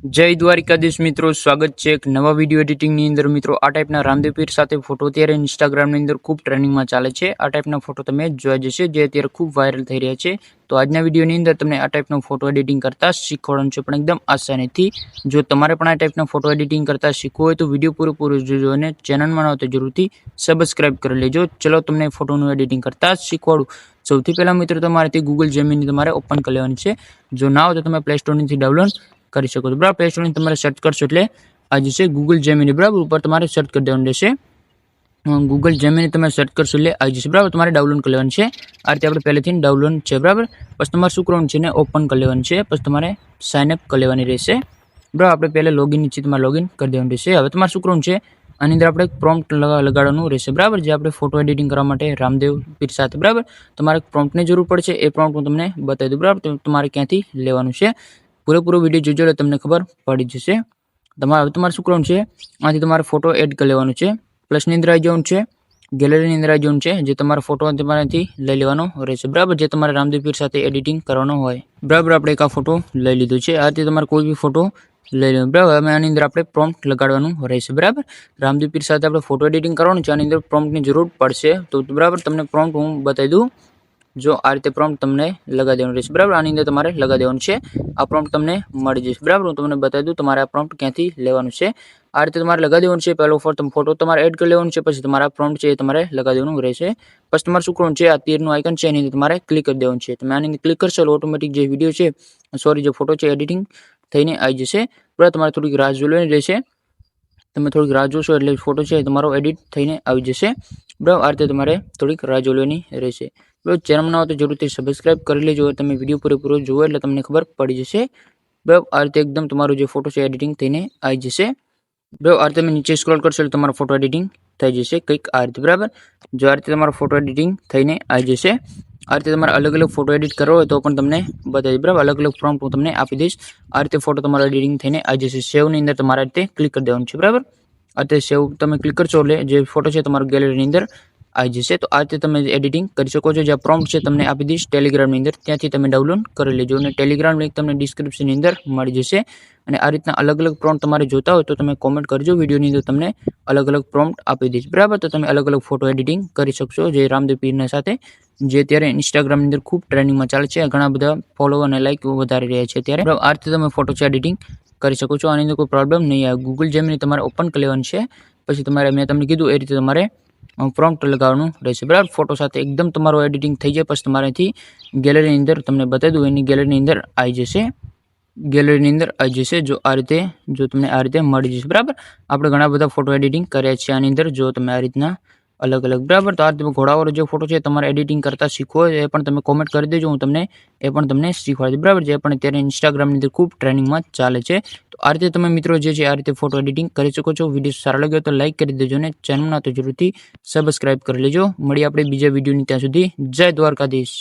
જય દ્વારિકાધીશ મિત્રો, સ્વાગત છે એક નવા વિડીયો એડિટિંગની અંદર. મિત્રો, આ ટાઈપના રામદેવ પીર સાથે ફોટો અત્યારે ઇન્સ્ટાગ્રામની અંદર ખૂબ ટ્રેન્ડિંગમાં ચાલે છે. આ ટાઈપના ફોટો તમે જોયા જશે, જે અત્યારે ખૂબ વાયરલ થઈ રહ્યા છે. તો આજના વિડીયોની અંદર તમને આ ટાઈપનો ફોટો એડિટિંગ કરતા શીખવાડવાનું છે, પણ એકદમ આસાનીથી. જો તમારે પણ આ ટાઈપના ફોટો એડિટિંગ કરતા શીખવું હોય તો વિડીયો પૂરેપૂરો જોજો અને ચેનલમાં ન હોય તો જરૂરથી સબસ્ક્રાઇબ કરી લેજો. ચલો તમને ફોટોનું એડિટિંગ કરતા શીખવાડું. સૌથી પહેલાં મિત્રો તમારે ગૂગલ જેમિની તમારે ઓપન કરી લેવાની છે. જો ના હોય તો તમે પ્લે સ્ટોરથી ડાઉનલોડ કરી શકો છો. બરાબર, પ્લે સ્ટોરની તમારે સર્ચ કરશો એટલે આ જશે ગૂગલ જેમિની. બરાબર, ઉપર તમારે સર્ચ કરી દેવાનું રહેશે. ગૂગલ જેમિની તમે સર્ચ કરશો એટલે આવી જશે. બરાબર, તમારે ડાઉનલોડ કરી લેવાનું છે. આ રીતે આપણે પહેલેથી ડાઉનલોડ છે. બરાબર, પછી તમારે શું કરવાનું છે ને ઓપન કરી લેવાનું છે. પછી તમારે સાઇન અપ કરી લેવાની રહેશે. બરાબર, આપણે પહેલાં લોગિન નીચે તમારે લોગિન કરી દેવાનું રહેશે. હવે તમારે શું કરવાનું છે, આની અંદર આપણે પ્રોમ્પ્ટ લગાડવાનું રહેશે. બરાબર, જે આપણે ફોટો એડિટિંગ કરવા માટે રામદેવ પીર સાથે. બરાબર, તમારે પ્રોમ્પ્ટની જરૂર પડશે. એ પ્રોમ્પ્ટ હું તમને બતાવી દઉં. બરાબર, તો તમારે ક્યાંથી લેવાનું છે પૂરેપૂરો વિડીયો જોજો એટલે તમને ખબર પડી જશે. તમારે શું કરવાનું છે, આથી તમારે ફોટો એડ કરી લેવાનું છે. પ્લસની અંદર આવી જવાનું છે, ગેલેરીની અંદર આવી જવાનું છે. જે તમારો ફોટો તમારાથી લઈ લેવાનો રહેશે. બરાબર, જે તમારે રામદેવ પીર સાથે એડિટિંગ કરવાનો હોય. બરાબર, આપણે એક આ ફોટો લઈ લીધો છે. આ રીતે તમારે કોઈ બી ફોટો લઈ લેવાનો. બરાબર, હવે આની અંદર આપણે પ્રોમ્પ્ટ લગાડવાનું રહેશે. બરાબર, રામદેવ પીર સાથે આપણે ફોટો એડિટિંગ કરવાનું છે. આની અંદર પ્રોમ્પ્ટની જરૂર પડશે. તો બરાબર, તમને પ્રોમ્પ્ટ હું બતાવી દઉં. જો આ રીતે પ્રોમ્પ્ટ તમને લગાવી દેવાનું રહેશે. બરાબર, આની અંદર તમારે લગાવી દેવાનું છે. આ પ્રોમ્પ્ટ તમને મળી જશે. બરાબર, હું તમને બતાવી દઉં તમારે આ પ્રોમ્પ્ટ ક્યાંથી લેવાનું છે. આ રીતે તમારે લગાવી દેવાનું છે. પહેલો ફોટો તમારે એડ કરી લેવાનું છે. પછી તમારા પ્રોમ્પ્ટ છે એ તમારે લગાવી દેવાનું રહેશે. પછી તમારે શું કરવાનું છે, આ તીરનું આઇકન છે એની અંદર તમારે ક્લિક કરી દેવાનું છે. તમે આની અંદર ક્લિક કરશો એટલે ઓટોમેટિક જે વિડીયો છે, સોરી, જે ફોટો છે એડિટિંગ થઈને આવી જશે. બરાબર, તમારે થોડીક રાહ જોવાની રહેશે. તમે થોડીક રાહ જોશો એટલે ફોટો છે તમારો એડિટ થઈને આવી જશે. બરાબર, આ રીતે તમારે થોડીક રાહ જોવાની રહેશે. બરાબર, ચેનલમાં હોય તો જરૂરથી સબસ્ક્રાઇબ કરી લેજો. તમે વિડીયો પૂરેપૂરો જુઓ એટલે તમને ખબર પડી જશે. બરાબર, આ રીતે એકદમ તમારું જે ફોટો છે એડિટિંગ થઈને આવી જશે. બરાબર, આ રીતે તમે નીચે સ્ક્રોલ કરશો એટલે તમારો ફોટો એડિટિંગ થઈ જશે કંઈક આ રીતે. બરાબર, જો આ રીતે તમારો ફોટો એડિટિંગ થઈને આવી જશે. આ રીતે તમારે અલગ અલગ ફોટો એડિટ કરવો હોય તો પણ તમને બતાવી. બરાબર, અલગ અલગ પ્રોમ્પ્ટ હું તમને આપી દઈશ. આ રીતે ફોટો તમારો એડિટિંગ થઈને આવી જશે. સેવની અંદર તમારે આ રીતે ક્લિક કરી દેવાનું છે. બરાબર, આ રીતે સેવ તમે ક્લિક કરશો એટલે જે ફોટો છે તમારો ગેલેરીની અંદર આવી જશે. તો આ રીતે તમે એડિટિંગ કરી શકો છો. જે પ્રોમ્પ્ટ છે તમને આપી દઈશ ટેલિગ્રામની અંદર, ત્યાંથી તમે ડાઉનલોડ કરી લેજો. અને ટેલિગ્રામ લિંક તમને ડિસ્ક્રિપ્શનની અંદર મળી જશે. અને આ રીતના અલગ અલગ પ્રોમ્પ્ટ તમારે જોતા હોય તો તમે કોમેન્ટ કરજો. વિડીયોની અંદર તમને અલગ અલગ પ્રોમ્પ્ટ આપી દઈશ. બરાબર, તો તમે અલગ અલગ ફોટો એડિટિંગ કરી શકશો જે રામદેવ પીરના સાથે, જે અત્યારે ઇન્સ્ટાગ્રામની અંદર ખૂબ ટ્રેન્ડિંગમાં ચાલે છે. ઘણા બધા ફોલો અને લાઇક વધારી રહ્યા છે અત્યારે. બરાબર, આ રીતે તમે ફોટો છે એડિટિંગ કરી શકો છો. આની અંદર કોઈ પ્રોબ્લેમ નહીં આવે. ગૂગલ જેમિની તમારે ઓપન કરી લેવાનું છે. પછી તમારે મેં તમને કીધું એ રીતે તમારે પ્રોમ્પ્ટ લગાવવાનું રહેશે. બરાબર, ફોટો સાથે એકદમ તમારો એડિટિંગ થઈ જાય. પછી તમારેથી ગેલેરીની અંદર તમને બતાવી દઉં, એની ગેલેરીની અંદર આવી જશે. ગેલેરીની અંદર આવી જશે. જો આ રીતે, જો તમને આ રીતે મળી જશે. બરાબર, આપણે ઘણા બધા ફોટો એડિટિંગ કર્યા છે આની અંદર. જો તમે આ રીતના અલગ અલગ. બરાબર, તો આ રીતે ઘોડાવાળો જે ફોટો છે તમારે એડિટિંગ કરતા શીખવો હોય એ પણ તમે કોમેન્ટ કરી દેજો. હું તમને એ પણ તમને શીખવાડી દઉં. બરાબર, જે પણ અત્યારે ઇન્સ્ટાગ્રામની અંદર ખૂબ ટ્રેન્ડિંગમાં ચાલે છે. તો આ રીતે તમે મિત્રો જે છે આ રીતે ફોટો એડિટિંગ કરી શકો છો. વિડીયો સારો લાગ્યો તો લાઇક કરી દેજો અને ચેનલમાં તો જરૂરથી સબસ્ક્રાઇબ કરી લેજો. મળીએ આપણે બીજા વિડીયોની. ત્યાં સુધી જય દ્વારકાધીશ.